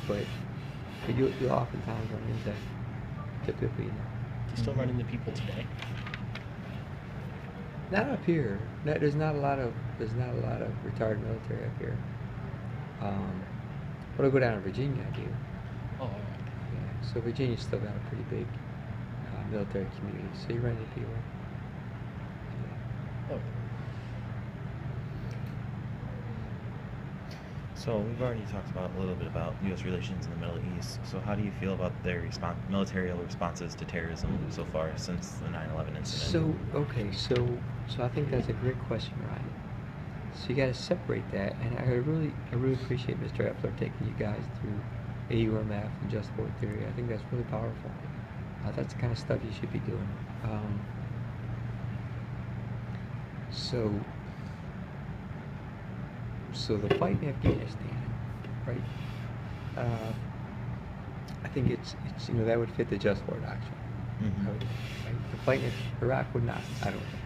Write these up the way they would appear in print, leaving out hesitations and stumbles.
but you'll oftentimes run into people, you know. Do you still run into people today? Not up here. No, there's not a lot of retired military up here. But I go down to Virginia, I do. Oh, all right. Yeah, so Virginia's still got a pretty big military community, so you run into people. Yeah. Oh. So we've already talked about a little bit about U.S. relations in the Middle East. So how do you feel about their military responses to terrorism so far since the 9/11 incident? So I think that's a great question, Ryan. So you got to separate that, and I really appreciate Mr. Epler taking you guys through AUMF and just war theory. I think that's really powerful. That's the kind of stuff you should be doing. So the fight in Afghanistan, right? I think it's that would fit the just war doctrine. Mm-hmm. Right? The fight in Iraq would not. I don't think.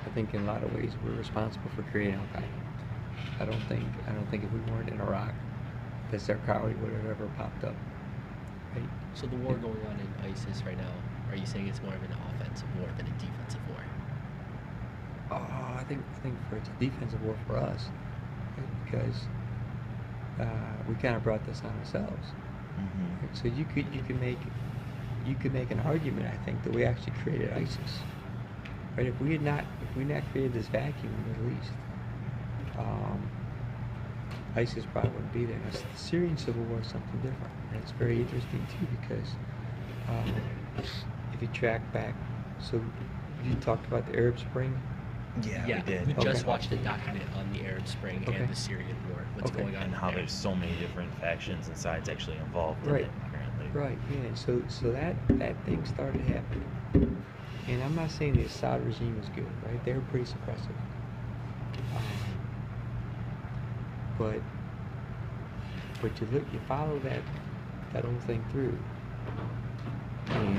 I think in a lot of ways we're responsible for creating Al Qaeda. I don't think if we weren't in Iraq, that Zarqawi would have ever popped up. Right? So the war going on in ISIS right now, are you saying it's more of an offensive war than a defensive war? I think it's a defensive war for us, right? Because we kind of brought this on ourselves. Mm-hmm. Right? So you could make an argument, I think, that we actually created ISIS. Right? If we had not created this vacuum in the Middle East, ISIS probably wouldn't be there. Now, the Syrian civil war is something different, and it's very interesting too because if you track back, so you talked about the Arab Spring. Yeah, Yeah, we did. we just Okay. watched a document on the Arab Spring Okay. and the Syrian war. What's Okay. going on And how there. there's so many different factions and sides actually involved Right. in it currently. Right, yeah. And so that thing started happening. And I'm not saying the Assad regime was good, right? They were pretty suppressive. But you follow that whole thing through, and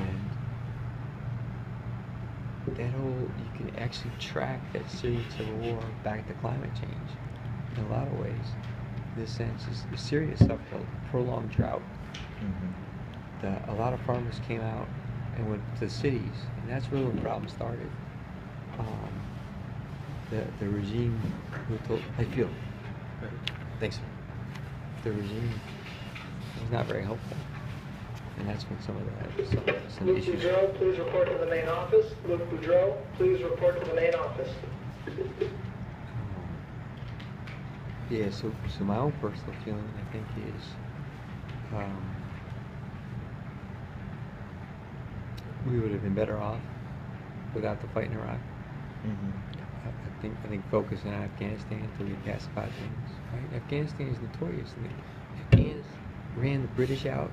you can actually track that Syrian civil war back to climate change in a lot of ways. In this sense, Syria suffered a prolonged drought. Mm-hmm. A lot of farmers came out and went to cities, and that's really when the problem started. The regime who told I feel thanks sir. The regime was not very helpful, and that's when some Luke issues. Boudreau, please report to the main office. Luke Boudreau, please report to the main office. Yeah, so my own personal feeling, I think, is we would have been better off without the fight in Iraq. Mm-hmm. I think focusing on Afghanistan until we pacify things. Right? Afghanistan is notorious. The Afghans ran the British out,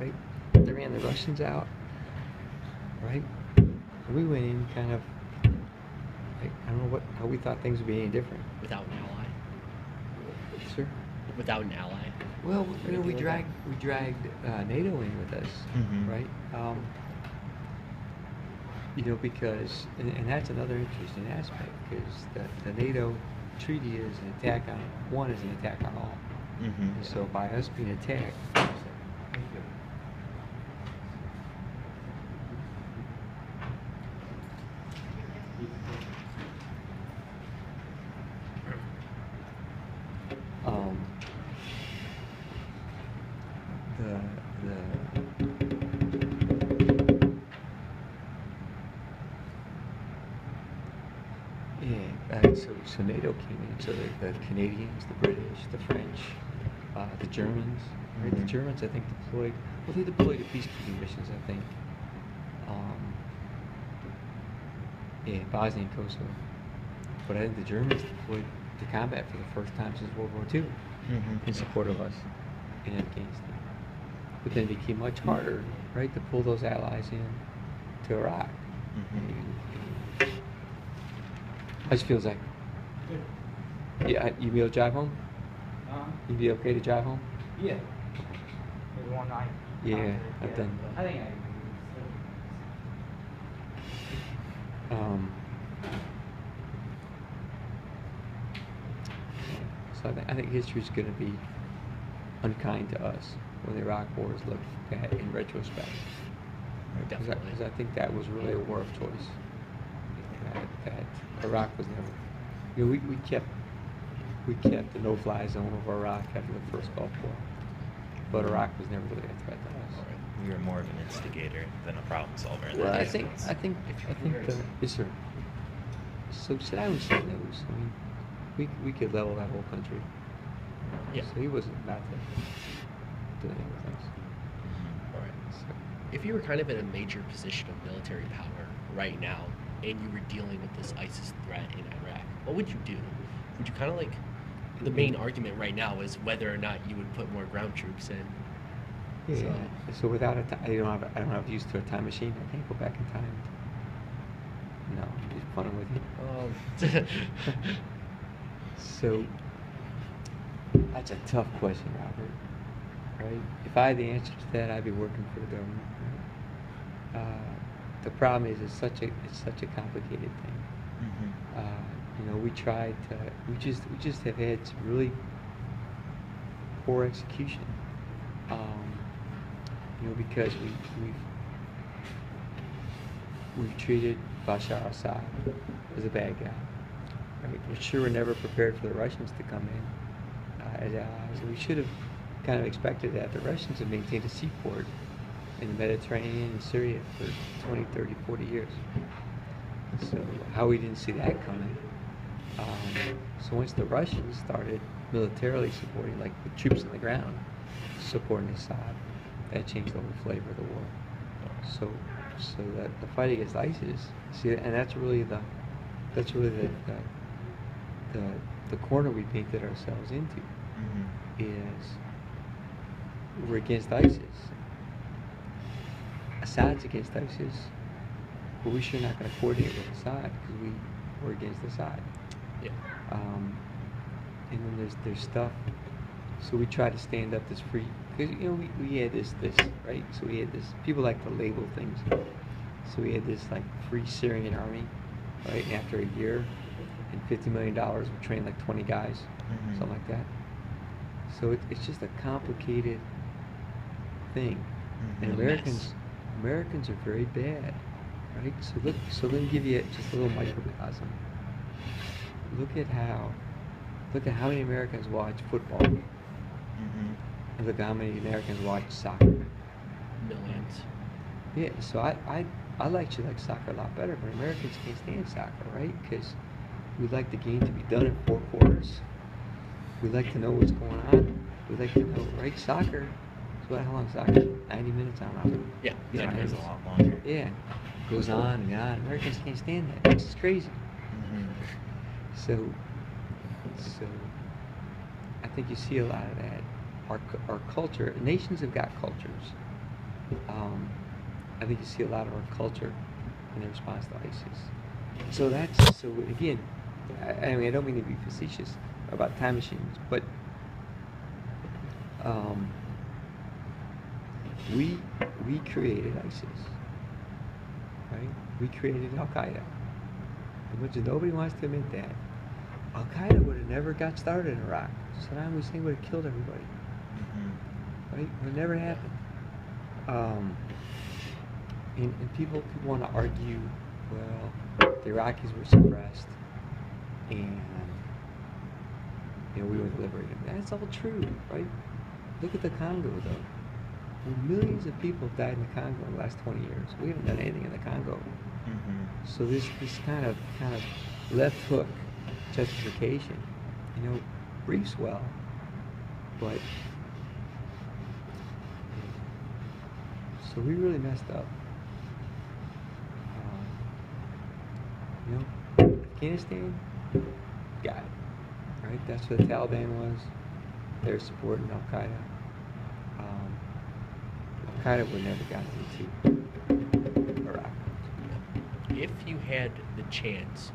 right? They ran the Russians out, right? And we went in kind of, like, I don't know how we thought things would be any different. Without an ally? Sir? Without an ally? Well, we dragged NATO in with us, Mhm. right? Because, and that's another interesting aspect, because the NATO treaty is an attack on one, is an attack on all. Mm-hmm. And so by us being attacked, so NATO came in, so the Canadians, the British, the French, the Germans, right? Mhm. The Germans, I think, they deployed to peacekeeping missions, I think. Bosnia and Kosovo. But I think the Germans deployed to combat for the first time since World War II Mm-hmm. in support of us in Afghanistan. But then it became much harder, right, to pull those allies in to Iraq. Mm-hmm. I just feels like, yeah, you be able to drive home? You be okay to drive home? Yeah. There's one night. Yeah, I've done. I think So I think history is going to be unkind to us when the Iraq wars looked bad in retrospect. Definitely. Because I think that was really a war of choice. That Iraq was never. You know, we kept the no-fly zone over Iraq after the first Gulf War, but Iraq was never really a threat to us. All right. We were more of an instigator than a problem solver in Well, that I think instance. yes, sir. So Saddam Hussein knows. I mean, we could level that whole country. Yeah. So he wasn't about to do any of things. All right. So, If you were kind of in a major position of military power right now, and you were dealing with this ISIS threat in Iraq, what would you do? Would you kind of like, the main argument right now is whether or not you would put more ground troops in. yeah. So without I don't have used to a time machine. I can't go back in time. No, I'm just funning with you. So that's a tough question, Robert. Right? If I had the answer to that, I'd be working for the government. Right? The problem is it's such a complicated thing. You know, we just have had some really poor execution. You know, because we've treated Bashar al-Assad as a bad guy. Right? We're sure we're never prepared for the Russians to come in as allies. We should have kind of expected that. The Russians have maintained a seaport in the Mediterranean and Syria for 20, 30, 40 years. So how we didn't see that coming. So once the Russians started militarily supporting, like with troops on the ground, supporting Assad, that changed the whole flavor of the war. So that the fight against ISIS, see, and that's really the corner we painted ourselves into, is we're against ISIS. Assad's against ISIS, but we're sure not going to coordinate with Assad because we're against Assad. Yeah. And then there's stuff. So we try to stand up this free, because you know we had this right. So we had this. People like to label things. So we had this like free Syrian army, right? And after a year and $50 million, we trained like 20 guys, something like that. So it's just a complicated thing, and Americans are very bad, right? So let me give you just a little microcosm. Look at how many Americans watch football. And look at how many Americans watch soccer. Millions. Yeah, so I actually like soccer a lot better, but Americans can't stand soccer, right? Because we like the game to be done in 4 quarters. We like to know what's going on. We like to know, right? Soccer. So how long is soccer? 90 minutes, I don't know. Yeah. You know, Soccer's a lot longer. Yeah, goes on and on. Americans can't stand that. It's just crazy. So I think you see a lot of that. Our culture, nations have got cultures. I think you see a lot of our culture in the response to ISIS. So again, I mean, I don't mean to be facetious about time machines, but we created ISIS, right? We created Al Qaeda. But nobody wants to admit that. Al Qaeda would have never got started in Iraq. Saddam Hussein would have killed everybody. Right? It would never happen. And people want to argue, well, the Iraqis were suppressed, and you know we were liberated. That's all true, right? Look at the Congo, though. Millions of people have died in the Congo in the last 20 years. We haven't done anything in the Congo. So this kind of left hook justification, you know, briefs well, but so we really messed up. You know, Afghanistan, got it, right? That's what the Taliban was. They're supporting Al Qaeda. Al Qaeda would never got into Iraq. If you had the chance,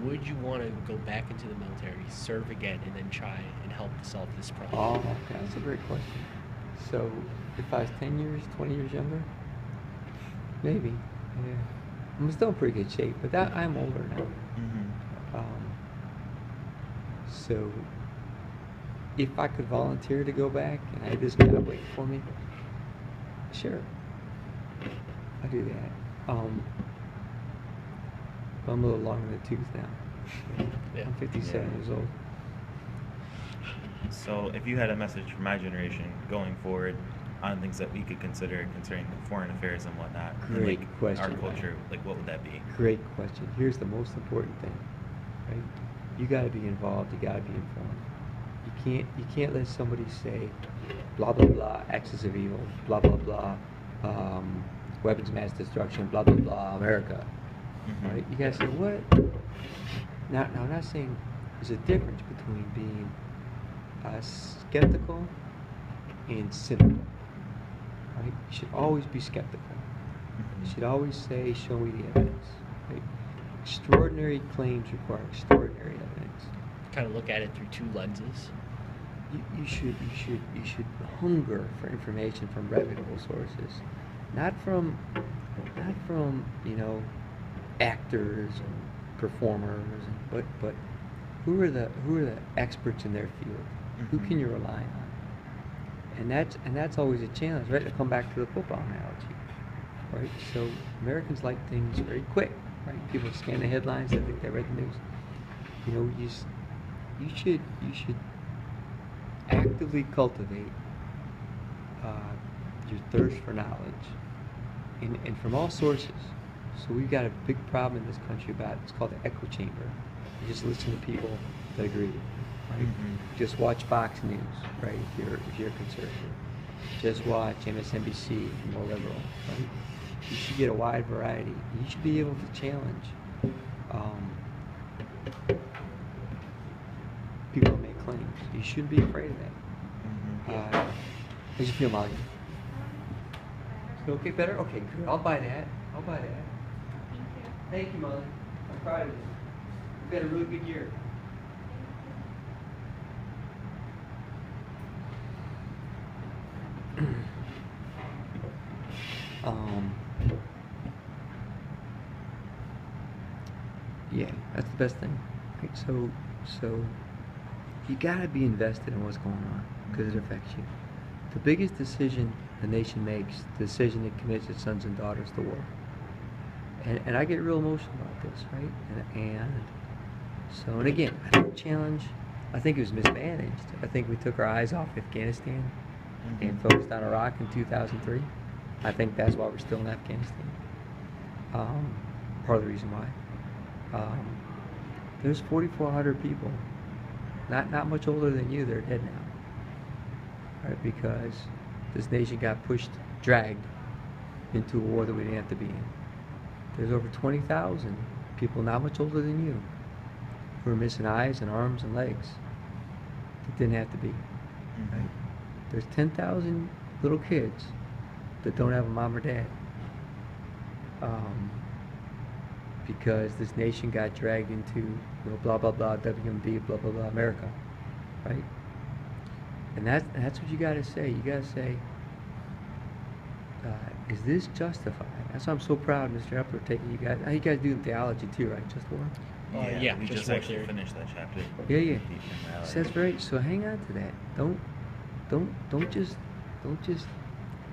would you want to go back into the military, serve again, and then try and help to solve this problem? Oh, okay, that's a great question. So, if I was 10 years, 20 years younger, maybe, yeah. I'm still in pretty good shape, but I'm older now. So, if I could volunteer to go back and I had this guy waiting for me, sure, I do that. But I'm a little long in the tooth now. Yeah. I'm 57 Yeah. years old. So, if you had a message for my generation going forward on things that we could consider concerning foreign affairs and whatnot, and, Great like question, our Ryan. culture, like what would that be? Great question. Here's the most important thing, right? You got to be involved. You got to be informed. You can't let somebody say, blah blah blah, axis of evil, blah blah blah, weapons of mass destruction, blah blah blah, America. Mhm. Right? You gotta say what? Now I'm not saying there's a difference between being skeptical and cynical. Right? You should always be skeptical. You should always say, show me the evidence. Right? Extraordinary claims require extraordinary evidence. Kind of look at it through two lenses. You should hunger for information from reputable sources, not from actors and performers, but who are the experts in their field? Who can you rely on? And that's always a challenge, right? To come back to the football analogy, right? So Americans like things very quick, right? People scan the headlines, they think they read the news. You should actively cultivate your thirst for knowledge, and from all sources. So we've got a big problem in this country about it's called the echo chamber. You just listen to people that agree, right? Mhm. Just watch Fox News, right? If you're a conservative, just watch MSNBC if you're more liberal, right? You should get a wide variety. You should be able to challenge people that make claims. You shouldn't be afraid of that. Mhm. How's you feel, Molly? Feel okay, better? Okay, good. I'll buy that. Thank you, Molly. I'm proud of you. You've had a really good year. Yeah, that's the best thing. Right? So you gotta be invested in what's going on because it affects you. The biggest decision a nation makes, the decision that commits its sons and daughters to war. And I get real emotional about this, right? And again, I don't challenge. I think it was mismanaged. I think we took our eyes off Afghanistan and focused on Iraq in 2003. I think that's why we're still in Afghanistan. Part of the reason why. There's 4,400 people, not much older than you, that are dead now. Right? Because this nation got dragged into a war that we didn't have to be in. There's over 20,000 people not much older than you who are missing eyes and arms and legs that didn't have to be. Right? There's 10,000 little kids that don't have a mom or dad because this nation got dragged into blah blah blah WMD blah blah blah America, right? And that's what you got to say. You got to say, is this justified? That's why I'm so proud, Mr. Epler, taking you guys. You guys do theology too, right? Just war. Yeah, we just just war actually theory. finished that chapter. Yeah, yeah. Deep in reality. So that's right. So hang on to that. Don't just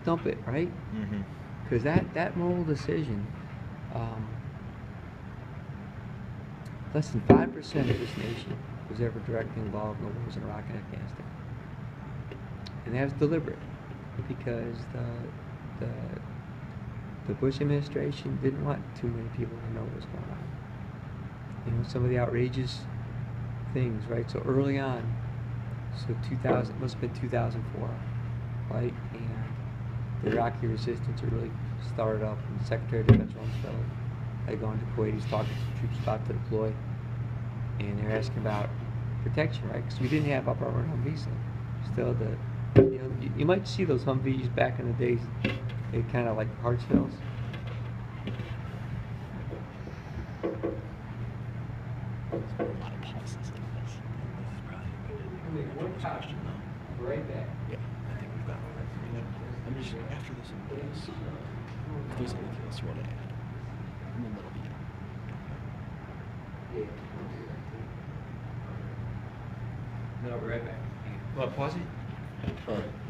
dump it, right? Mm-hmm. Because that moral decision, less than 5% of this nation was ever directly involved in the wars in Iraq and Afghanistan, and that was deliberate because the Bush administration didn't want too many people to know what was going on. Some of the outrageous things, right? So early on, so 2000, must have been 2004, right? And the Iraqi resistance had really started up, and Secretary of Defense Rumsfeld had gone to Kuwait. He's talking to troops about to deploy, and they're asking about protection, right? Because we didn't have upper armor Humvees then. Still, you might see those Humvees back in the days. They kind of like hard shells. There's been a lot of pauses like this. Question, though. Right back. Yeah. I think we've got all that information. I'm just after this one, if there's anything else you want to add, and then that'll be it. No, we're right back. Pause it?